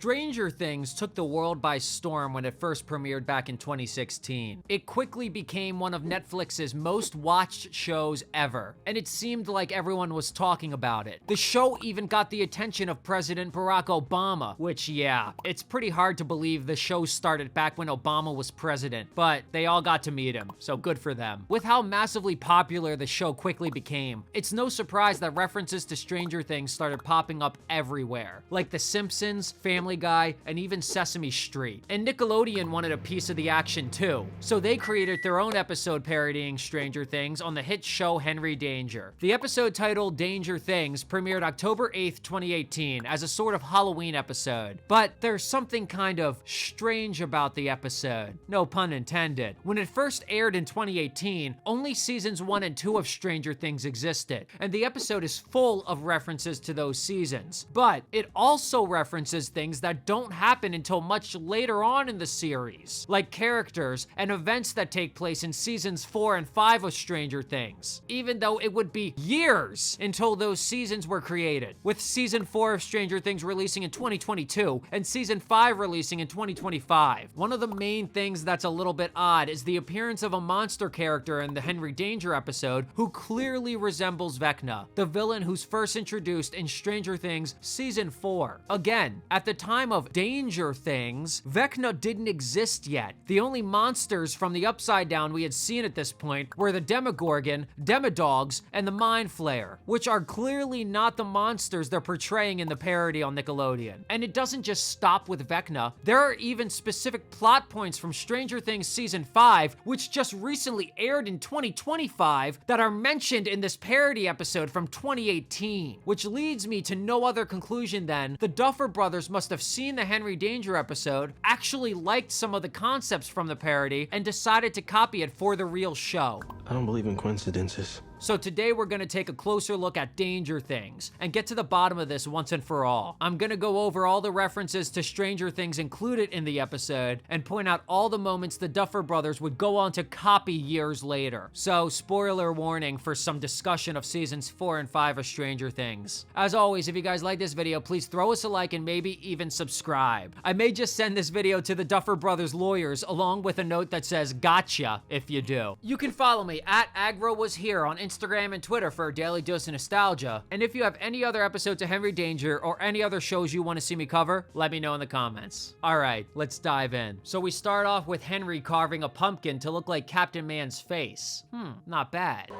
Stranger Things took the world by storm when it first premiered back in 2016. It quickly became one of Netflix's most watched shows ever, and it seemed like everyone was talking about it. The show even got the attention of President Barack Obama, which, yeah, it's pretty hard to believe the show started back when Obama was president, but they all got to meet him, so good for them. With how massively popular the show quickly became, it's no surprise that references to Stranger Things started popping up everywhere, like The Simpsons, Family Guy, and even Sesame Street. And Nickelodeon wanted a piece of the action too, so they created their own episode parodying Stranger Things on the hit show Henry Danger. The episode titled Danger Things premiered October 8th, 2018 as a sort of Halloween episode. But there's something kind of strange about the episode. No pun intended. When it first aired in 2018, only seasons 1 and 2 of Stranger Things existed, and the episode is full of references to those seasons. But it also references things that don't happen until much later on in the series, like characters and events that take place in seasons 4 and 5 of Stranger Things, even though it would be years until those seasons were created, with season 4 of Stranger Things releasing in 2022 and season 5 releasing in 2025. One of the main things that's a little bit odd is the appearance of a monster character in the Henry Danger episode who clearly resembles Vecna, the villain who's first introduced in Stranger Things season 4. Again, at the time of Danger Things, Vecna didn't exist yet. The only monsters from the Upside Down we had seen at this point were the Demogorgon, Demodogs, and the Mind Flayer, which are clearly not the monsters they're portraying in the parody on Nickelodeon. And it doesn't just stop with Vecna. There are even specific plot points from Stranger Things season 5, which just recently aired in 2025, that are mentioned in this parody episode from 2018, which leads me to no other conclusion than the Duffer Brothers must have seen the Henry Danger episode, actually liked some of the concepts from the parody, and decided to copy it for the real show. I don't believe in coincidences. So today we're gonna take a closer look at Danger Things and get to the bottom of this once and for all. I'm gonna go over all the references to Stranger Things included in the episode and point out all the moments the Duffer Brothers would go on to copy years later. So spoiler warning for some discussion of seasons 4 and 5 of Stranger Things. As always, if you guys like this video, please throw us a like and maybe even subscribe. I may just send this video to the Duffer Brothers lawyers along with a note that says gotcha if you do. You can follow me at AgroWasHere on Instagram and Twitter for a daily dose of nostalgia. And if you have any other episodes of Henry Danger or any other shows you want to see me cover, let me know in the comments. All right, let's dive in. So we start off with Henry carving a pumpkin to look like Captain Man's face. Not bad.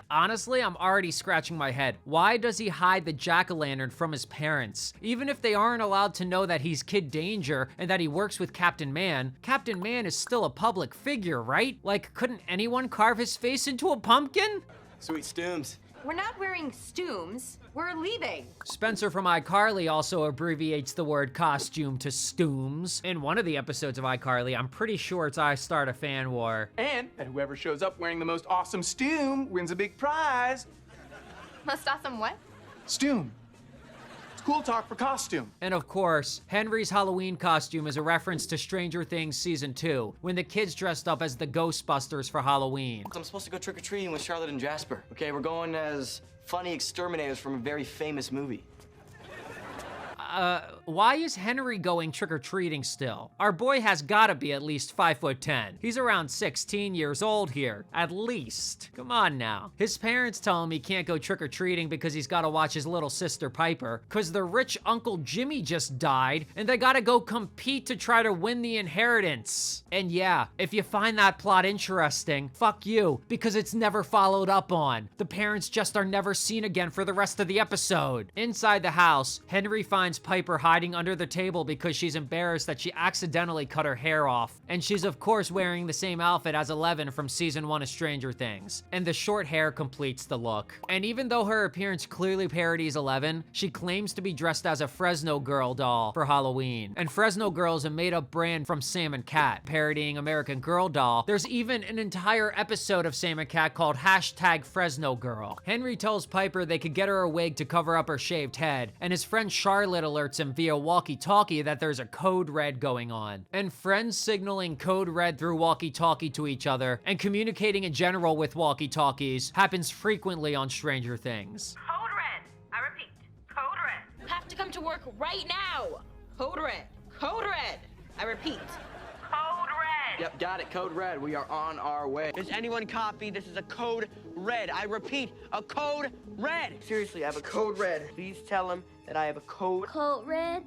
Honestly, I'm already scratching my head. Why does he hide the jack-o'-lantern from his parents? Even if they aren't allowed to know that he's Kid Danger and that he works with Captain Man is still a public figure, right? Like, couldn't anyone carve his face into a pumpkin? Sweet Stooms. We're not wearing stooms. We're leaving. Spencer from iCarly also abbreviates the word costume to stooms. In one of the episodes of iCarly, I'm pretty sure it's I Start a Fan War. And whoever shows up wearing the most awesome stoom wins a big prize. Most awesome what? Stoom. It's cool talk for costume. And of course, Henry's Halloween costume is a reference to Stranger Things Season 2, when the kids dressed up as the Ghostbusters for Halloween. I'm supposed to go trick-or-treating with Charlotte and Jasper. Okay, we're going as funny exterminators from a very famous movie. Why is Henry going trick-or-treating still? Our boy has gotta be at least 5'10". He's around 16 years old here, at least. Come on now. His parents tell him he can't go trick-or-treating because he's gotta watch his little sister Piper, cause the rich Uncle Jimmy just died, and they gotta go compete to try to win the inheritance. And yeah, if you find that plot interesting, fuck you, because it's never followed up on. The parents just are never seen again for the rest of the episode. Inside the house, Henry finds Piper hiding under the table because she's embarrassed that she accidentally cut her hair off. And she's of course wearing the same outfit as Eleven from season 1 of Stranger Things. And the short hair completes the look. And even though her appearance clearly parodies Eleven, she claims to be dressed as a Fresno Girl doll for Halloween. And Fresno Girl is a made-up brand from Sam and Cat, parodying American Girl doll. There's even an entire episode of Sam and Cat called #FresnoGirl. Henry tells Piper they could get her a wig to cover up her shaved head, and his friend Charlotte alerts him via walkie-talkie that there's a code red going on. And friends signaling code red through walkie-talkie to each other and communicating in general with walkie-talkies happens frequently on Stranger Things. Code red. come to work right now. Code red. Code red. I repeat. Code red. Yep, got it. Code red. We are on our way. Does anyone copy? This is a code red. I repeat, a code red. Seriously, I have a code red. Please tell him that I have a code. Code red?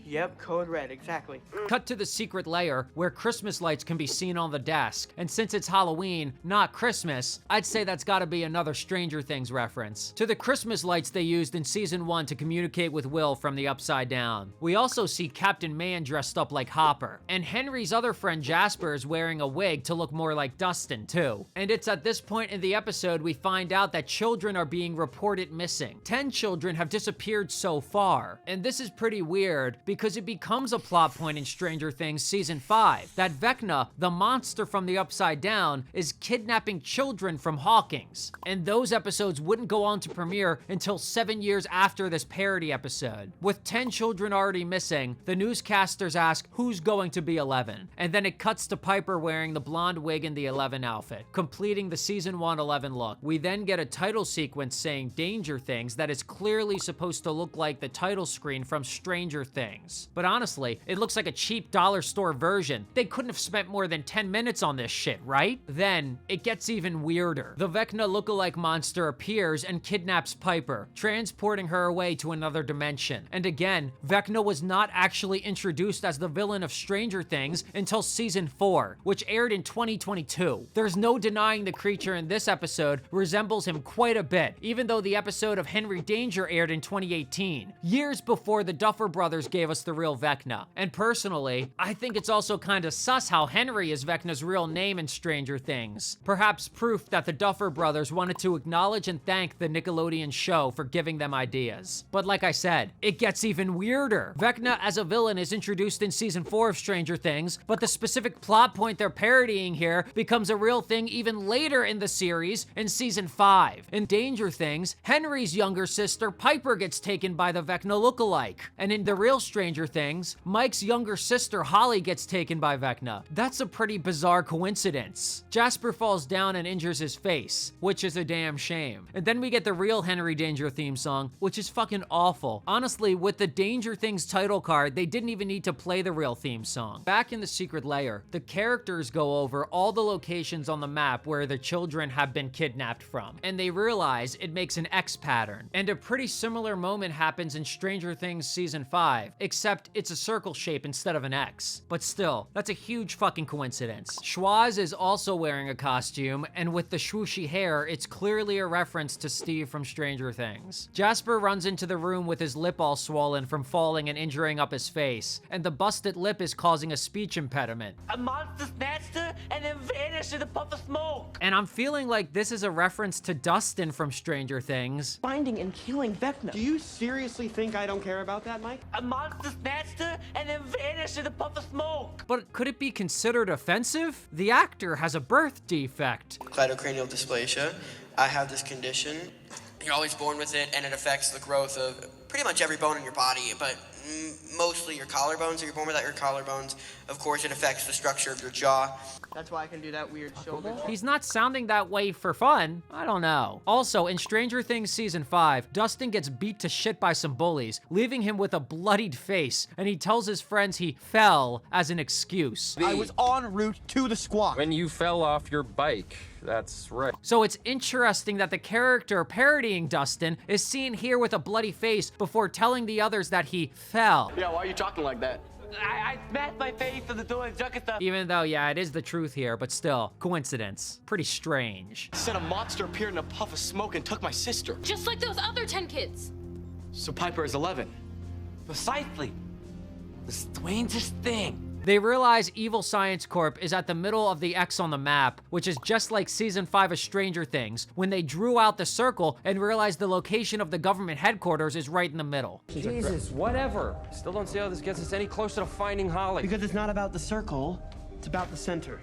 Yep, code red, exactly. Cut to the secret lair where Christmas lights can be seen on the desk. And since it's Halloween, not Christmas, I'd say that's gotta be another Stranger Things reference to the Christmas lights they used in season 1 to communicate with Will from the Upside Down. We also see Captain Man dressed up like Hopper. And Henry's other friend Jasper is wearing a wig to look more like Dustin too. And it's at this point in the episode we find out that children are being reported missing. 10 children have disappeared so far. And this is pretty weird because it becomes a plot point in Stranger Things season 5 that Vecna, the monster from the Upside Down, is kidnapping children from Hawkins. And those episodes wouldn't go on to premiere until 7 years after this parody episode. With 10 children already missing, the newscasters ask who's going to be 11. And then it cuts to Piper wearing the blonde wig in the 11 outfit, completing the season 1 11 look. We then get a title sequence saying Danger Things that is clearly supposed to look like the title screen from Stranger Things. But honestly, it looks like a cheap dollar store version. They couldn't have spent more than 10 minutes on this shit, right? Then, it gets even weirder. The Vecna lookalike monster appears and kidnaps Piper, transporting her away to another dimension. And again, Vecna was not actually introduced as the villain of Stranger Things until season 4, which aired in 2022. There's no denying the creature in this episode resembles him quite a bit, even though the episode of Henry Danger aired in 2018, years before the Duffer Brothers gave us the real Vecna. And personally, I think it's also kinda sus how Henry is Vecna's real name in Stranger Things. Perhaps proof that the Duffer Brothers wanted to acknowledge and thank the Nickelodeon show for giving them ideas. But like I said, it gets even weirder. Vecna as a villain is introduced in season 4 of Stranger Things, but the specific plot point they're parodying here becomes a real thing even later in the series in season 5. In Danger Things, Henry's younger sister Piper gets taken by the Vecna lookalike. And in the real Stranger Things, Mike's younger sister Holly gets taken by Vecna. That's a pretty bizarre coincidence. Jasper falls down and injures his face, which is a damn shame. And then we get the real Henry Danger theme song, which is fucking awful. Honestly, with the Danger Things title card, they didn't even need to play the real theme song. Back in the secret lair, the characters go over all the locations on the map where the children have been kidnapped from, and they realize it makes an X pattern. And a pretty similar moment happens in Stranger Things season 5, except it's a circle shape instead of an X. But still, that's a huge fucking coincidence. Schwaz is also wearing a costume, and with the swooshy hair, it's clearly a reference to Steve from Stranger Things. Jasper runs into the room with his lip all swollen from falling and injuring up his face, and the busted lip is causing a speech impediment. A monster snatched her and then vanished in a puff of smoke. And I'm feeling like this is a reference to Dustin from Stranger Things. Finding and killing Vecna. Do you seriously think I don't care about that, Mike? A monster snatched her and then vanished in a puff of smoke. But could it be considered offensive? The actor has a birth defect. Cleidocranial dysplasia. I have this condition. You're always born with it, and it affects the growth of pretty much every bone in your body, but mostly your collarbones. If you're born without your collarbones, of course, it affects the structure of your jaw. That's why I can do that weird shoulder. He's not sounding that way for fun. I don't know. Also, in Stranger Things season 5, Dustin gets beat to shit by some bullies, leaving him with a bloodied face, and he tells his friends he fell as an excuse. I was en route to the squawk. When you fell off your bike. That's right. So it's interesting that the character parodying Dustin is seen here with a bloody face before telling the others that he fell. Yeah, why are you talking like that? I smashed my face on the door and junk and stuff. Even though, yeah, it is the truth here, but still, coincidence. Pretty strange. Said a monster appeared in a puff of smoke and took my sister. Just like those other 10 kids. So Piper is 11. Precisely. The strangest thing. They realize Evil Science Corp is at the middle of the X on the map, which is just like season 5 of Stranger Things, when they drew out the circle and realized the location of the government headquarters is right in the middle. Jesus, whatever. Still don't see how this gets us any closer to finding Holly. Because it's not about the circle, it's about the center.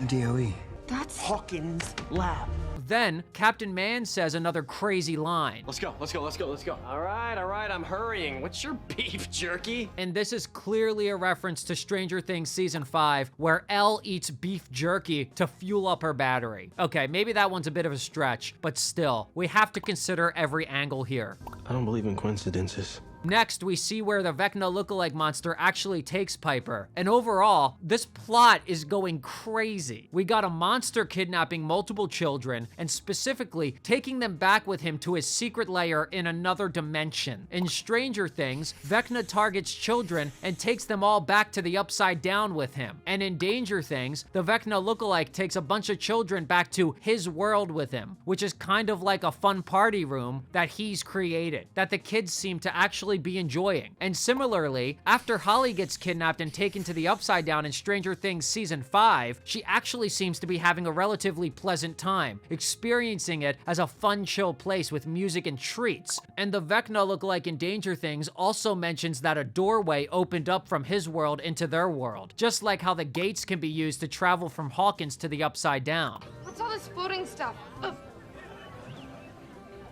DOE. That's Hawkins' lab. Then, Captain Man says another crazy line. Let's go, let's go, let's go, let's go. All right, I'm hurrying. What's your beef jerky? And this is clearly a reference to Stranger Things season 5, where Elle eats beef jerky to fuel up her battery. Okay, maybe that one's a bit of a stretch, but still, we have to consider every angle here. I don't believe in coincidences. Next, we see where the Vecna lookalike monster actually takes Piper. And overall, this plot is going crazy. We got a monster kidnapping multiple children and specifically taking them back with him to his secret lair in another dimension. In Stranger Things, Vecna targets children and takes them all back to the Upside Down with him. And in Danger Things, the Vecna lookalike takes a bunch of children back to his world with him, which is kind of like a fun party room that he's created, that the kids seem to actually be enjoying. And similarly, after Holly gets kidnapped and taken to the Upside Down in Stranger Things Season 5, she actually seems to be having a relatively pleasant time, experiencing it as a fun, chill place with music and treats. And the Vecna lookalike in Danger Things also mentions that a doorway opened up from his world into their world, just like how the gates can be used to travel from Hawkins to the Upside Down. What's all this floating stuff? Ugh.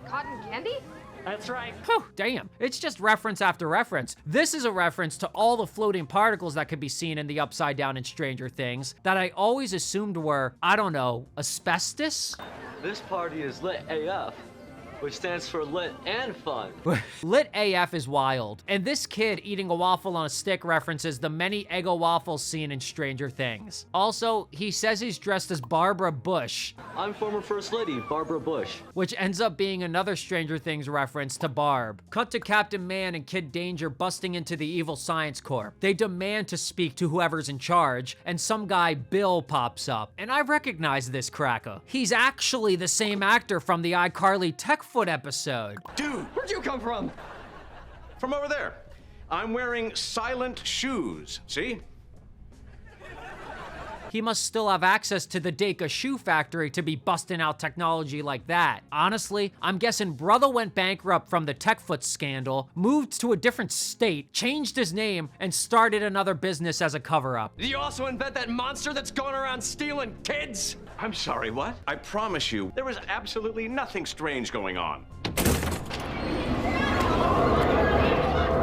Cotton candy? That's right. Whew, damn. It's just reference after reference. This is a reference to all the floating particles that could be seen in the Upside Down in Stranger Things that I always assumed were, I don't know, asbestos? This party is lit AF, which stands for lit and fun. Lit AF is wild. And this kid eating a waffle on a stick references the many Eggo waffles seen in Stranger Things. Also, he says he's dressed as Barbara Bush. I'm former First Lady, Barbara Bush. Which ends up being another Stranger Things reference to Barb. Cut to Captain Man and Kid Danger busting into the evil Science Corp. They demand to speak to whoever's in charge, and some guy, Bill, pops up. And I recognize this cracker. He's actually the same actor from the iCarly Techfoot episode. Dude, Where'd you come from? from over there. I'm wearing silent shoes, see? He must still have access to the Dacre shoe factory to be busting out technology like that. Honestly, I'm guessing brother went bankrupt from the Techfoot scandal, moved to a different state, changed his name, and started another business as a cover-up. Did you also invent that monster that's going around stealing kids? I'm sorry, what? I promise you, there was absolutely nothing strange going on.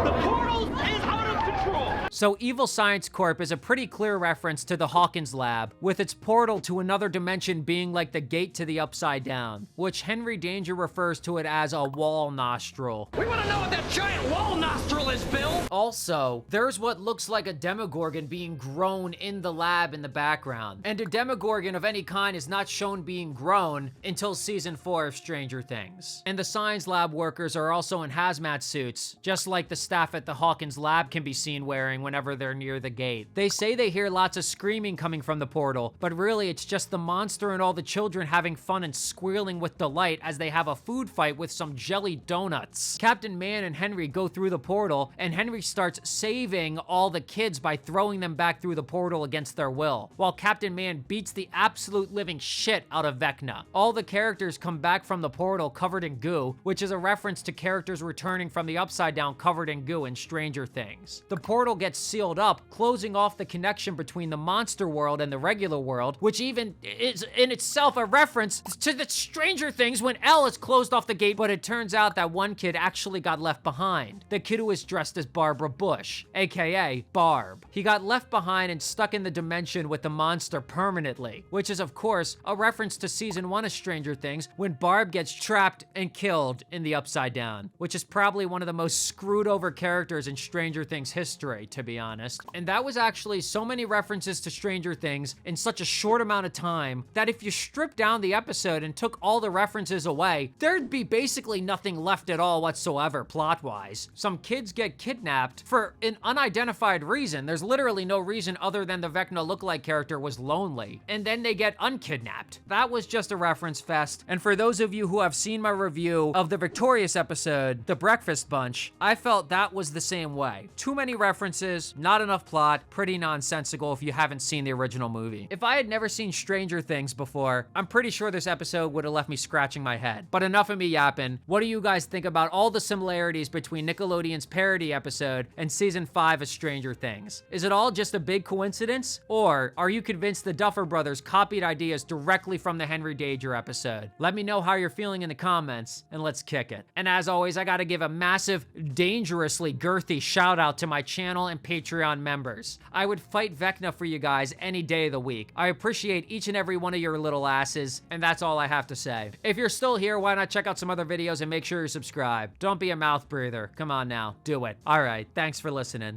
The portal is out of control! So Evil Science Corp is a pretty clear reference to the Hawkins lab, with its portal to another dimension being like the gate to the Upside Down, which Henry Danger refers to it as a wall nostril. We want to know what that giant wall nostril is, Bill! Also, there's what looks like a Demogorgon being grown in the lab in the background. And a Demogorgon of any kind is not shown being grown until Season 4 of Stranger Things. And the science lab workers are also in hazmat suits, just like the staff at the Hawkins lab can be seen wearing whenever they're near the gate. They say they hear lots of screaming coming from the portal, but really it's just the monster and all the children having fun and squealing with delight as they have a food fight with some jelly donuts. Captain Man and Henry go through the portal, and Henry starts saving all the kids by throwing them back through the portal against their will, while Captain Man beats the absolute living shit out of Vecna. All the characters come back from the portal covered in goo, which is a reference to characters returning from the Upside Down covered in goo in Stranger Things. The portal gets sealed up, closing off the connection between the monster world and the regular world, which even is in itself a reference to the Stranger Things when Elle has closed off the gate, but it turns out that one kid actually got left behind. The kid who was dressed as Barbara Bush, aka Barb. He got left behind and stuck in the dimension with the monster permanently, which is of course a reference to Season 1 of Stranger Things when Barb gets trapped and killed in the Upside Down, which is probably one of the most screwed over characters in Stranger Things history, to be honest. And that was actually so many references to Stranger Things in such a short amount of time that if you stripped down the episode and took all the references away, there'd be basically nothing left at all whatsoever plot-wise. Some kids get kidnapped for an unidentified reason. There's literally no reason other than the Vecna lookalike character was lonely, and then they get unkidnapped. That was just a reference fest, and for those of you who have seen my review of the Victorious episode, The Breakfast Bunch, I felt that was the same way. Too many references, not enough plot, pretty nonsensical if you haven't seen the original movie. If I had never seen Stranger Things before, I'm pretty sure this episode would have left me scratching my head. But enough of me yapping. What do you guys think about all the similarities between Nickelodeon's Parody episode and Season 5 of Stranger Things? Is it all just a big coincidence? Or are you convinced the Duffer Brothers copied ideas directly from the Henry Danger episode? Let me know how you're feeling in the comments, and let's kick it. And as always, I gotta give a massive, dangerously girthy shout out to my channel and Patreon members. I would fight Vecna for you guys any day of the week. I appreciate each and every one of your little asses, and that's all I have to say. If you're still here, why not check out some other videos and make sure you're subscribed. Don't be a mouth breather. Come on now, do it. All right, thanks for listening.